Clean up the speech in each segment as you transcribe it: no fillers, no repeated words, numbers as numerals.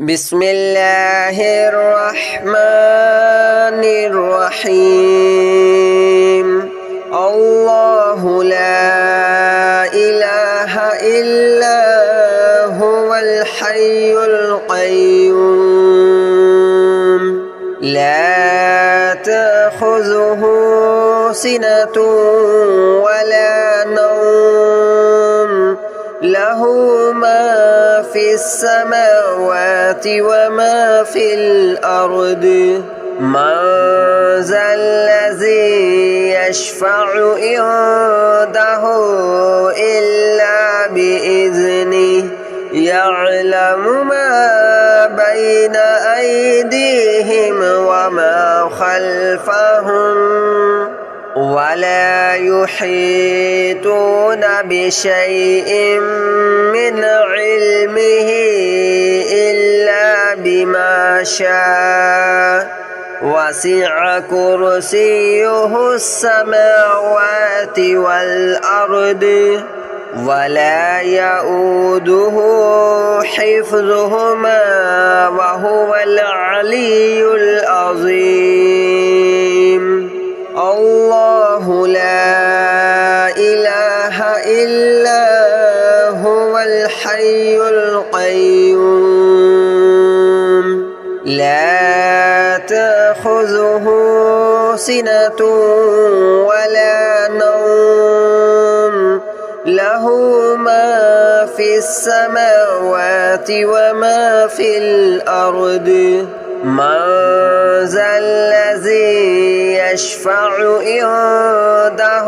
بسم الله الرحمن الرحيم الله لا إله إلا هو الحي القيوم لا تأخذه سنة ولا نوم له ما في السماوات وما في الأرض من ذا الذي يشفع عنده إلا بإذنه يعلم ما بين أيديهم وما خلفهم ولا يحيطون بشيء من علمه إلا بما شاء وسع كرسيه السماوات والأرض ولا يؤوده حفظهما وهو العلي العظيم الله لا إله إلا هو الحي القيوم لا تأخذه سنة ولا نوم له ما في السماوات وما في الأرض من ذا الذي يشفع عنده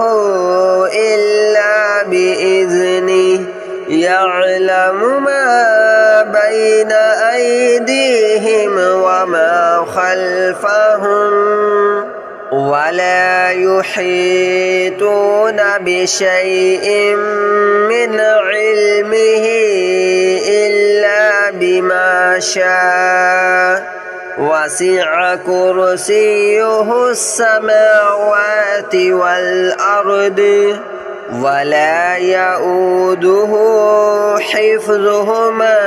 إلا بإذنه يعلم ما بين أيديهم وما خلفهم ولا يحيطون بشيء من علمه إلا بما شاء وسع كرسيه السماوات والأرض ولا يؤوده حفظهما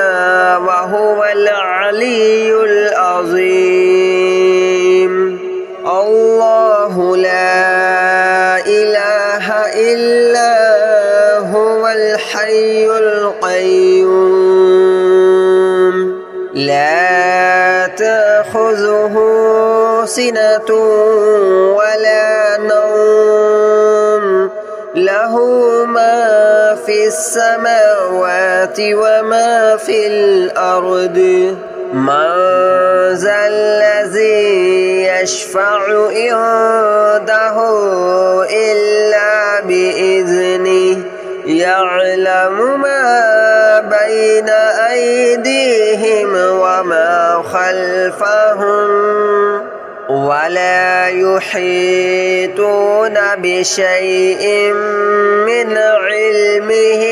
وهو العلي العظيم الله لا إله إلا هو الحي القيوم لا تأخذه سنة ولا نوم له ما في السماوات وما في الأرض من ذا الذي يشفع عنده إلا بإذنه يعلم ما بين أيديهم وما خلفهم ولا يحيطون بشيء من علمه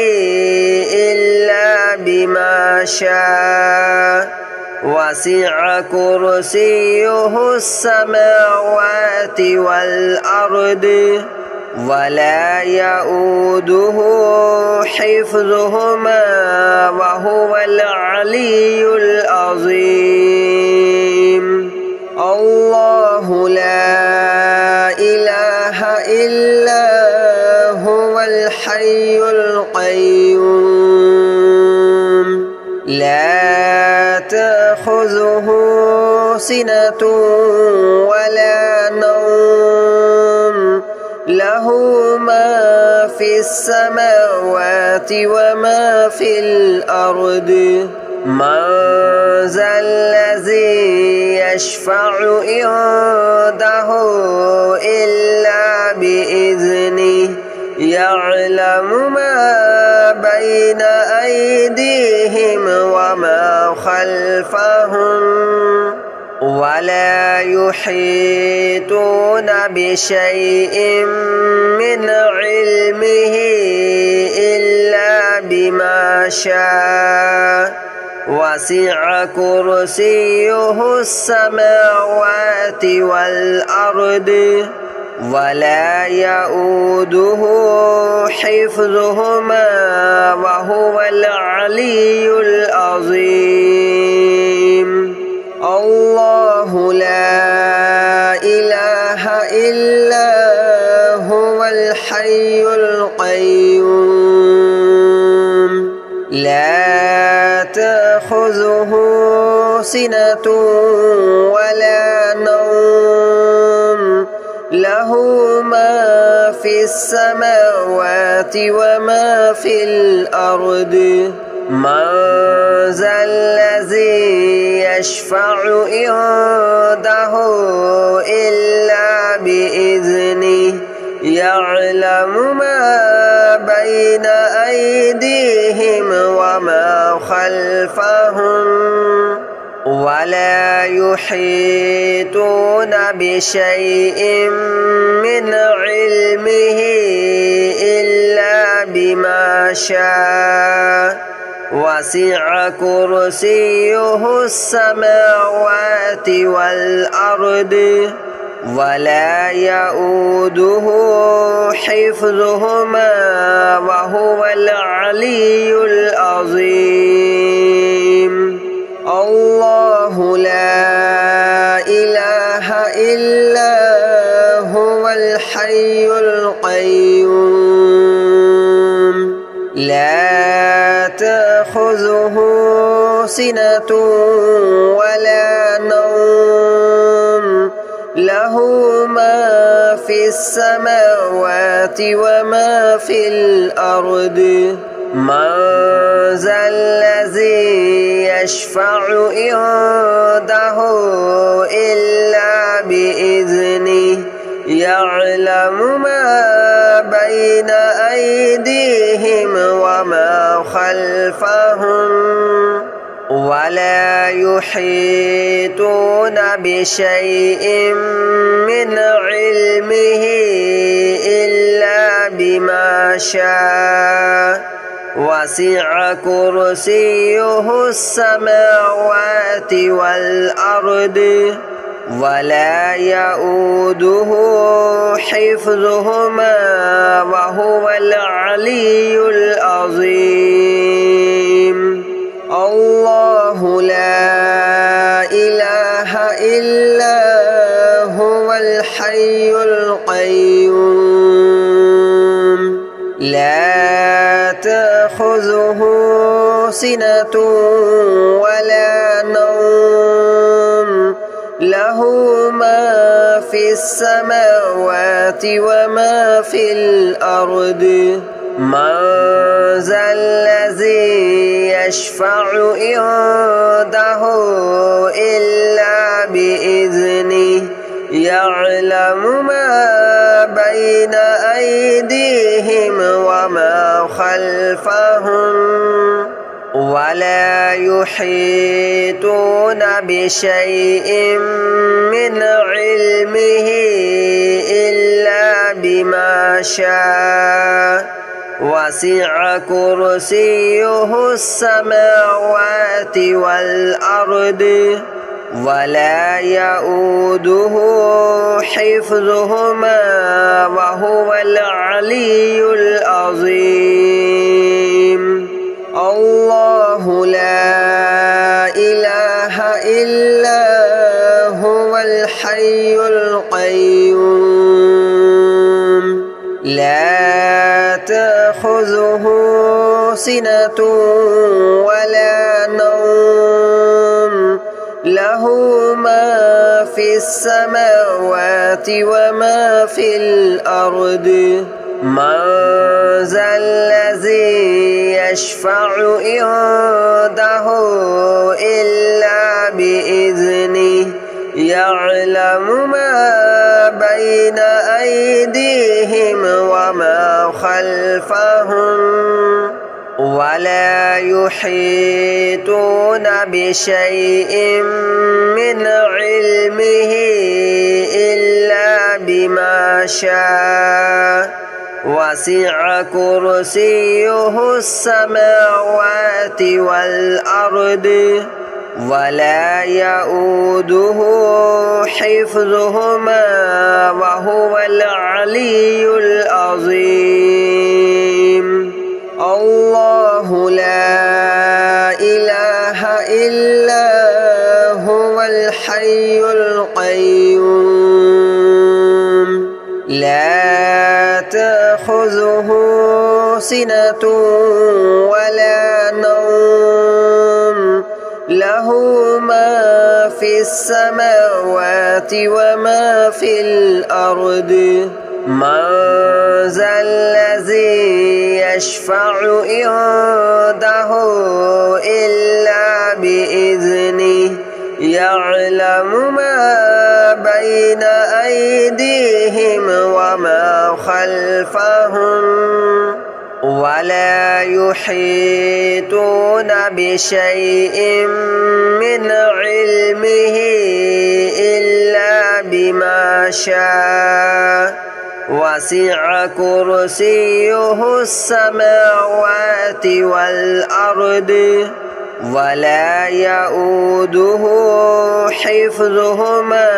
إلا بما شاء وسع كرسيه السماوات والأرض ولا يؤوده حفظهما وهو العلي العظيم الله لا إله إلا هو الحي القيوم لا تأخذه سنة ولا نوم له ما في السماوات وما في الأرض من ذا الذي يشفع عنده إلا بإذنه يعلم ما بين أيديهم وما خلفهم ولا يحيطون بشيء من علمه إلا بما شاء وسع كرسيه السماوات والأرض ولا يؤوده حفظهما وهو العلي العظيم. تأخذه سنة ولا نوم له ما في السماوات وما في الأرض من ذا الذي يشفع عنده إلا بإذنه يعلم ما بين أيديهم وما خلفهم ولا يحيطون بشيء من علمه إلا بما شاء وسع كرسيه السماوات والأرض ولا يؤوده حفظهما وهو العلي العظيم الله لا إله إلا هو الحي القيوم لا تأخذه سنة ولا نوم له ما في السماوات وما في الأرض من ذا الذي يشفع عنده إلا بإذنه يعلم ما بين أيديهم وما خلفهم ولا يحيطون بشيء من علمه إلا بما شاء وسع كرسيه السماوات والأرض ولا يؤوده حفظهما وهو العلي العظيم الله لا إله إلا هو الحي القيوم لا تأخذه سنة ولا نوم له ما في السماوات وما في الأرض من ذا الذي يشفع عنده إلا بإذنه يعلم ما بين أيديهم وما خلفهم ولا يحيطون بشيء من علمه إلا بما شاء وسع كرسيه السماوات والأرض ولا يؤوده حفظهما وهو العلي العظيم الله لا إله إلا هو الحي القيوم لا تأخذه سنة ولا نوم له ما في السماوات وما في الأرض من ذا الذي يشفع عنده إلا بإذنه يعلم ما بين أيديهم وما خلفهم ولا يحيطون بشيء من علمه إلا بما شاء وسع كرسيه السماوات والأرض ولا يؤوده حفظهما وهو العلي العظيم الله لا إله إلا هو الحي القيوم لا تأخذه سنة ولا نوم له له ما في السماوات وما في الأرض من ذا الذي يشفع عنده إلا بإذنه يعلم ما بين أيديهم وما خلفهم ولا يحيطون بشيء من علمه إلا بما شاء وسع كرسيه السماوات والأرض ولا يؤوده حفظهما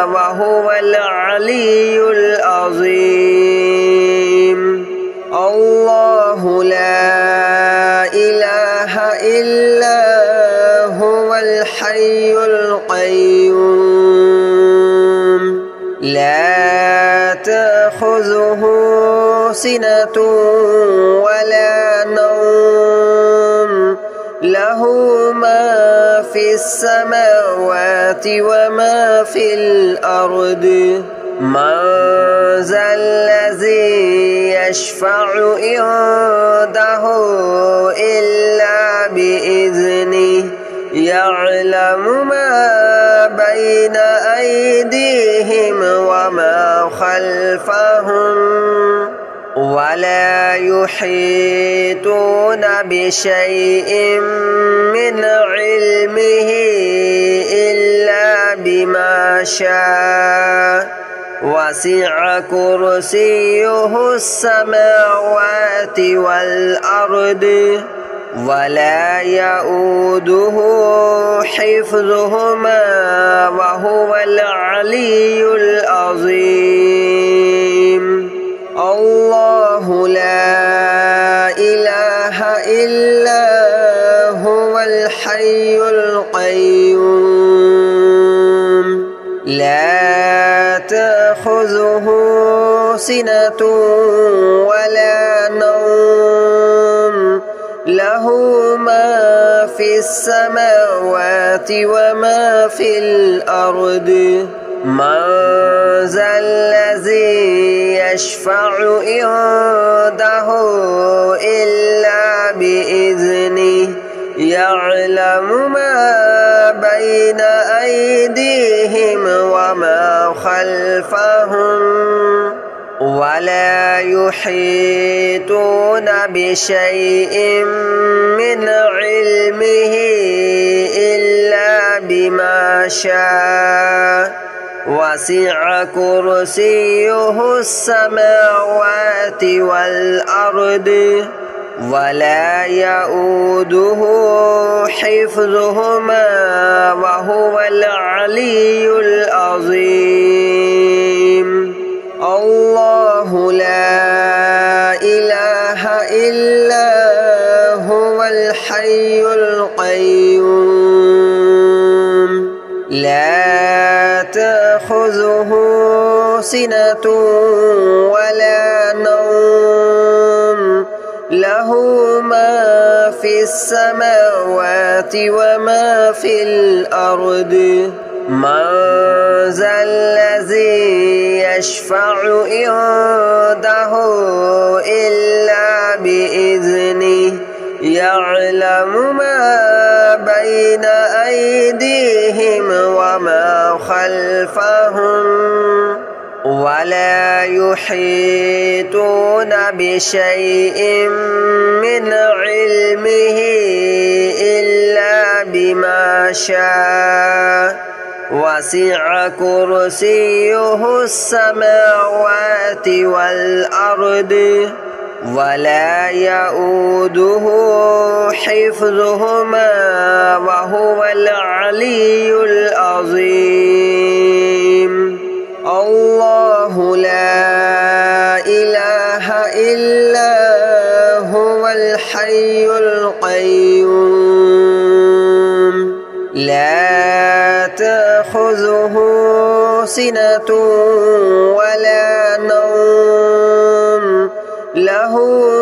وهو العلي العظيم الله لا إله إلا هو الحي القيوم لا تأخذه سنة ولا نوم له ما في السماوات وما في الأرض من ذا الذي يشفع عنده إلا بإذنه يعلم ما بين أيديهم وما خلفهم ولا يحيطون بشيء من علمه إلا بما شاء وسع كرسيه السماوات والأرض ولا يؤوده حفظهما وهو العلي العظيم الله لا إله إلا هو الحي القيوم لا تأخذه سنة ولا نوم له ما في السماوات وما في الأرض من ذا الذي يشفع عنده إلا بإذنه يعلم ما بين أيديهم وما خلفهم ولا يحيطون بشيء من علمه إلا بما شاء وسع كرسيه السماوات والأرض ولا يؤوده حفظهما وهو العلي العظيم الله لا إله إلا هو الحي القيوم لا تأخذه سنة ولا نوم له ما في السماوات وما في الأرض من ذا الذي يشفع عنده إلا بإذنه يعلم ما بين أيديهم وما خلفهم ولا يحيطون بشيء من علمه إلا بما شاء وسع كرسيه السماوات والأرض ولا يؤوده حفظهما وهو العلي العظيم الله لا إله إلا هو الحي القيوم لا تأخذه سنة ولا نوم له له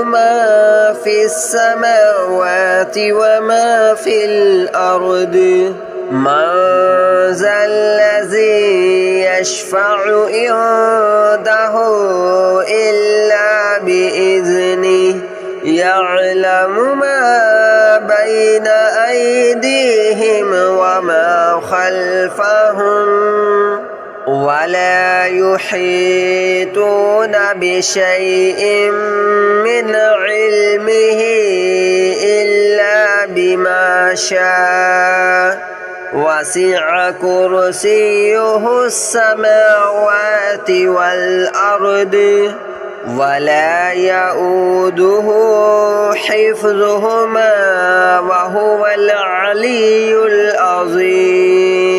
ما في السماوات وما في الأرض من ذا الذي يشفع عنده إلا بإذنه يعلم ما بين أيديهم وما خلفهم ولا يحيطون بشيء من علمه إلا بما شاء وسع كرسيه السماوات والأرض ولا يؤوده حفظهما وهو العلي العظيم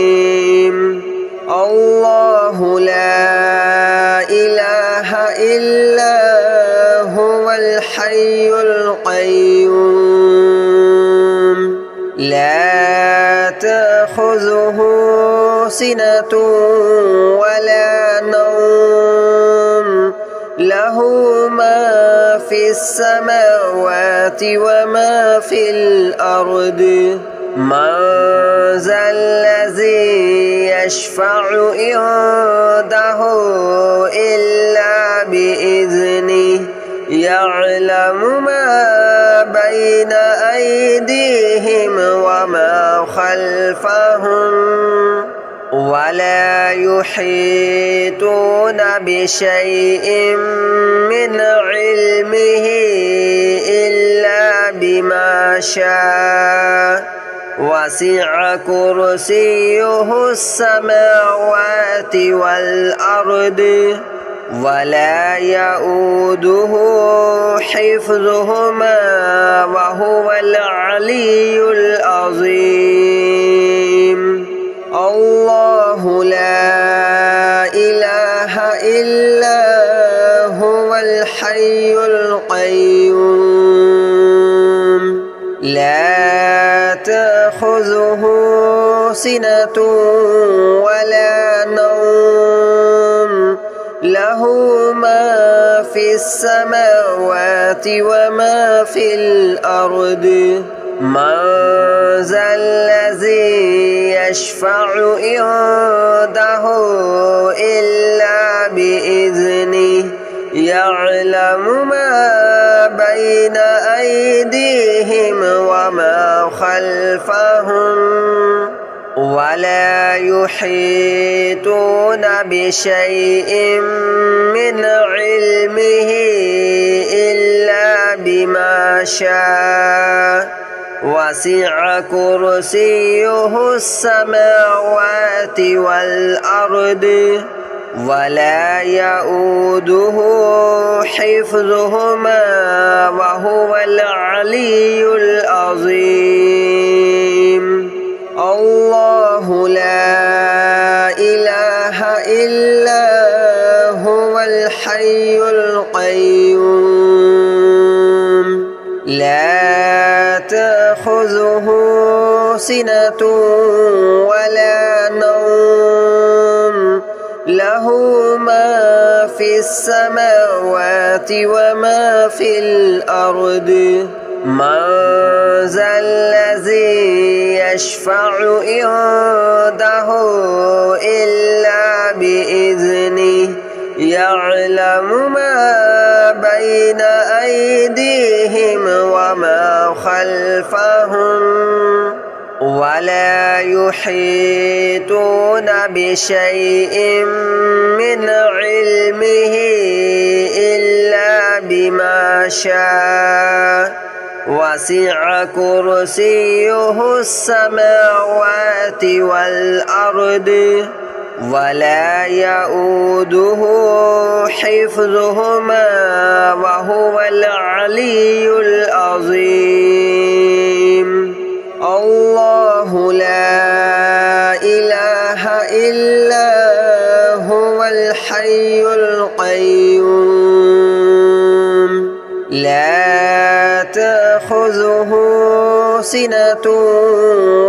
الله لا إله إلا هو الحي القيوم لا تأخذه سنة ولا نوم له ما في السماوات وما في الأرض من ذا الذي يشفع عنده إلا بإذنه يعلم ما بين أيديهم وما خلفهم ولا يحيطون بشيء من علمه إلا بما شاء وسع كرسيه السماوات والأرض ولا يؤوده حفظهما وهو العلي العظيم الله لا إله إلا هو الحي القيوم لا تأخذه سنة ولا نوم له ما في السماوات وما في الأرض من ذا الذي يشفع عنده إلا بإذنه يعلم ما بين أيديهم وما خلفهم ولا يحيطون بشيء من علمه إلا بما شاء وسع كرسيه السماوات والأرض ولا يؤوده حفظهما وهو العلي العظيم الله لا إله إلا هو الحي القيوم لا تأخذه سنة ولا نوم له ما في السماوات وما في الأرض من ذا الذي يشفع عنده إلا بإذنه يعلم ما بين أيديهم وما خلفهم ولا يحيطون بشيء من علمه إلا بما شاء وسع كرسيه السماوات والأرض ولا يؤوده حفظهما وهو العلي العظيم الله لا إله إلا هو الحي القيوم لا تأخذه سنة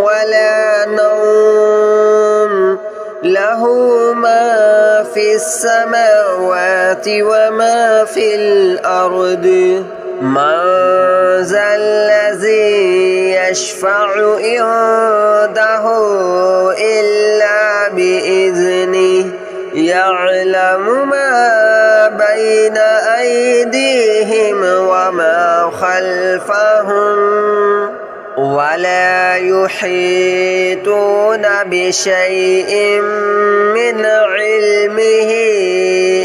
ولا نوم له ما في السماوات وما في الأرض من ذا الذي يشفع عنده إلا بإذنه يعلم ما بين أيديهم وما خلفهم ولا يحيطون بشيء من علمه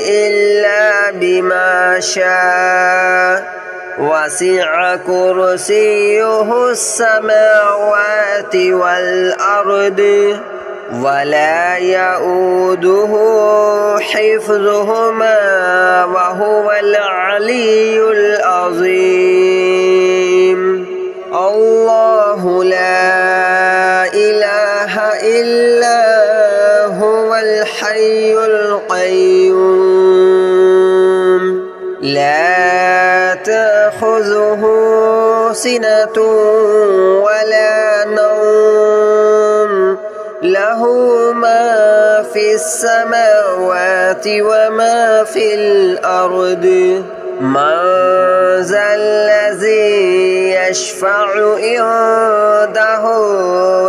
إلا بما شاء وسع كرسيه السماوات والأرض ولا يؤوده حفظهما وهو العلي العظيم الله لا إله إلا هو الحي القيوم لا تأخذه سنة ولا نوم له ما في السماوات وما في الأرض من ذا الذي يشفع عنده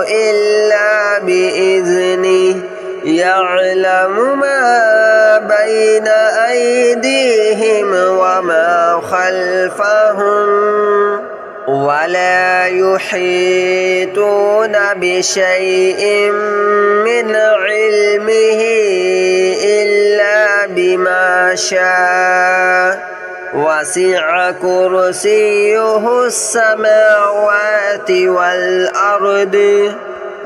إلا بإذنه يعلم ما بين أيديهم وما خلفهم ولا يحيطون بشيء من علمه إلا بما شاء وسع كرسيه السماوات والأرض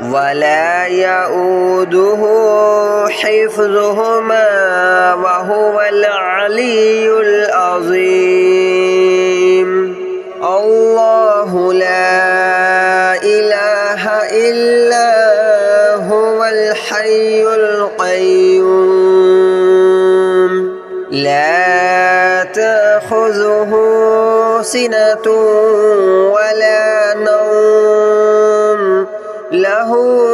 ولا يؤوده حفظهما وهو العلي العظيم الله لا إله إلا هو الحي القيوم لا تأخذه سنة ولا نوم له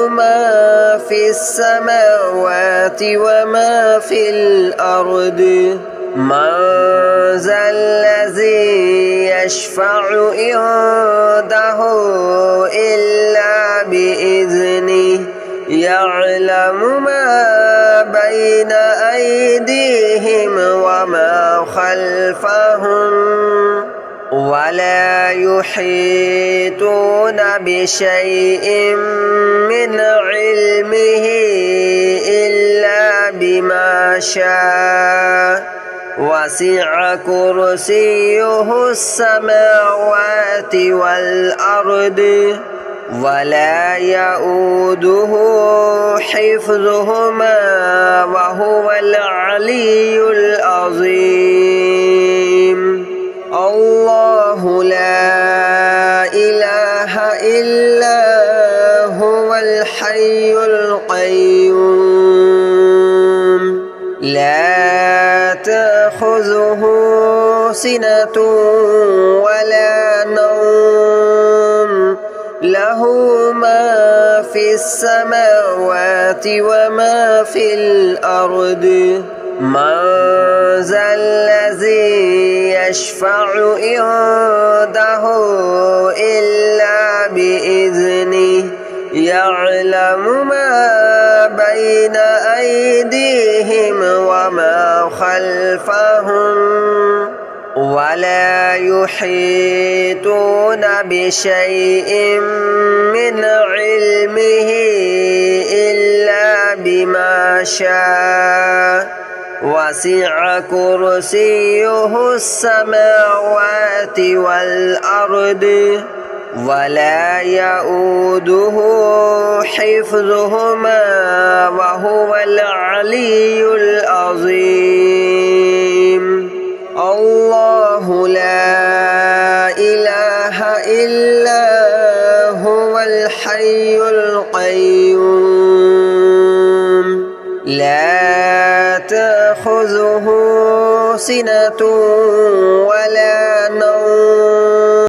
ما في السماوات وما في الأرض من ذا الذي يشفع عنده إلا بإذنه يعلم ما بين أيديهم وما خلفهم ولا يحيطون بشيء من علمه إلا بما شاء وسع كرسيه السماوات والأرض ولا يؤوده حفظهما وهو العلي العظيم الله لا إله إلا هو الحي القيوم لا تأخذه سنة ولا نوم له ما في السماوات وما في الأرض من ذا الذي يشفع عنده إلا بإذنه يعلم ما بين أيديهم وما خلفهم ولا يحيطون بشيء من علمه إلا بما شاء وسع كرسيه السماوات والأرض ولا يؤوده حفظهما وهو العلي العظيم الله لا إله إلا هو الحي القيوم لا تأخذه سنة ولا نوم